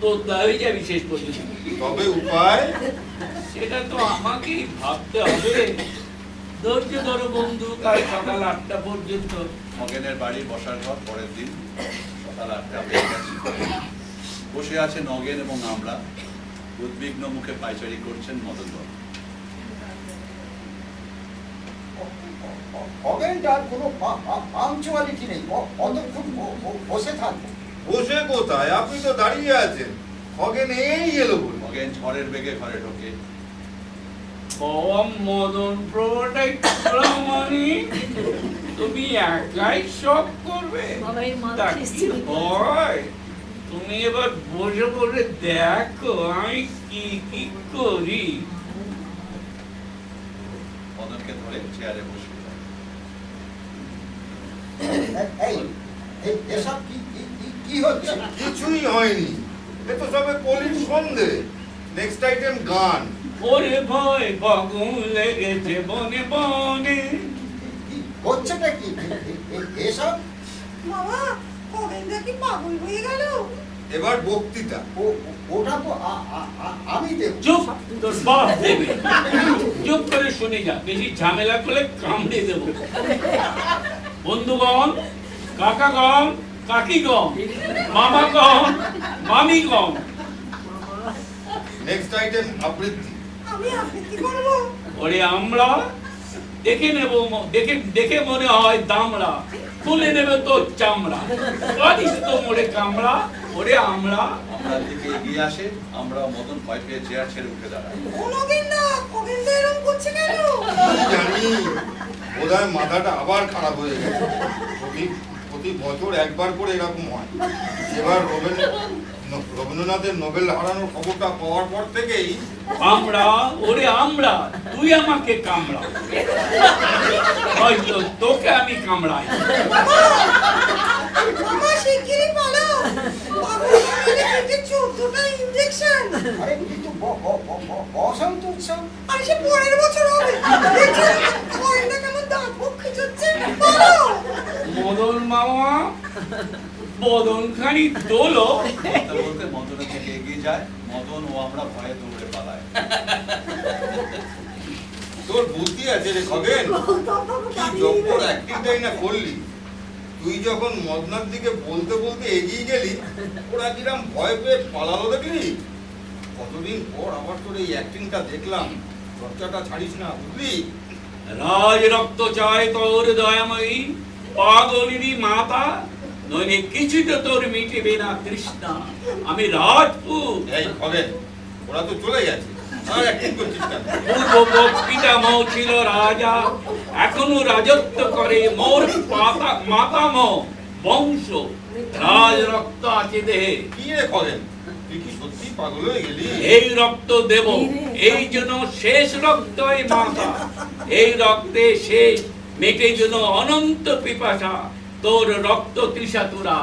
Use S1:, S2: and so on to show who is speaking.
S1: তোতা হয়ে যাবি শেষ পর্যন্ত।
S2: তবে উপায়
S1: সেটা তো আমাকেই ভাবতে হবে। ধৈর্য ধরো বন্ধু, কাল সকাল 8টা পর্যন্ত।
S3: নগেনের বাড়ি বসার ঘর পরের দিন সকাল 8টা বেজে গেছে। বসে আছে নগেন এবং আমরা। উদ্বিগ্ন মুখে পায়চারি করছেন মদন বাবু।
S4: খগেনটার কোনো পাংচুয়ালিটি নেই, কতক্ষণ বসে থাকবো?
S2: বসে কোথায়, আপনি তো দাঁড়িয়ে আছেন। খগেন এই এলো বলে।
S3: নগেন ঝড়ের বেগে ঘরে ঢোকে।
S1: বাবা মদন প্রভাটাই মানে তুমি একাই সব করবে? তা কি হয়, তুমি এবার বসে বসে দেখো আমি কি কি করি।
S3: মদনকে ধরে চেয়ারে বসে
S4: এসব কি হচ্ছে?
S2: কিছুই হয়নি, এ তো সবে কলির সন্ধে। নেক্সট আইটেম গান।
S1: ওরে ভয় বাগুন লেগেছে বনে বনে।
S4: হচ্ছেটা কি এসব?
S5: মামা, খগেনদা কি পাগল হয়ে গেল?
S2: এবার বক্তৃতা।
S4: ওটা তো আমি দেব।
S1: চুপ, তোর বাপ দেবে। চুপ করে শুনে যা, বেশি ঝামেলা করলে কামড়ে দেব। বন্ধুগণ, কাকাগণ, কাকিগণ, মামাগণ, মামিগণ।
S2: নেক্সট আইটেম আবৃত্তি।
S5: আমি আবৃত্তি করবো?
S1: ওরে আমরা দেখে নেব, দেখে মনে হয় দামড়া, খুলে নেবে তোর চামড়া। পারিস তো মোড়ে কামড়া। ওরে আমরা
S3: আমরার দিকে এগিয়ে আসে। আমরা মদন ভয় পেয়ে চেয়ার ছেড়ে উঠে দাঁড়াই।
S5: খগেনদা এরকম করছে কেন?
S2: কি জানি, বোধহয় মাথাটা আবার খারাপ হয়ে গেছে। প্রতি বছর একবার করে এরকম হয়। এবার রবীন্দ্রনাথের নোবেল হারানোর খবরটা পাওয়ার পর থেকেই
S1: আমরা, ওরে আমরা, তুই আমাকে কামড়া, হয়তো তোকে আমি কামড়াই।
S5: মামা শিগগিরই পালাও, পাগল হয়ে গেছে 14টা ইনজেকশন।
S4: আরে কিন্তু বসন্ত উৎসব।
S5: আর সে পরের বছর হবে। খগেনদা কেমন দাঁত মুখ খিচাচ্ছে, পালাও।
S1: মদন মামা বদনখানি তোলো।
S3: বলতে বলতে মদনের দিকে এগিয়ে যায়। মদন ও আমরা ভয়ে দৌড়ে পালায়।
S2: তোর বুদ্ধি আছে রে খগেন, কি জব্বর অ্যাক্টিংটাই না করলি। তুই যখন মদনার দিকে বলতে বলতে এগিয়ে গেলি, ওরা কিরাম ভয় পেয়ে পালালো দেখলি। কতদিন পর আবার তোর এই অ্যাক্টিংটা দেখলাম। চর্চাটা ছাড়িস না, বুঝলি?
S1: রাজ রক্ত চায় তোর দয়াময়ী, পাগলিনী মাতা, নইলে কিছুতে তোর মিটিবে না তৃষ্ণা। আমি রাজপুত।
S2: এই খগেন, ওরা তো চলে গেছে, আর অ্যাক্টিং করছিস কেন?
S1: পূর্ব পিতামহ ছিল রাজা, এখনো রাজত্ব করে মোর মাতামহ বংশ। রাজ রক্ত আছে দেহে।
S2: কি রে খগেন, তুই কি সত্যি পাগল হয়ে গেলি?
S1: এই রক্ত দেব, এই জন্য শেষ রক্ত এই মাতা। এই রক্তে শেষ মেটে যেন অনন্ত পিপাসা, তোর রক্ত তৃষা তোরা।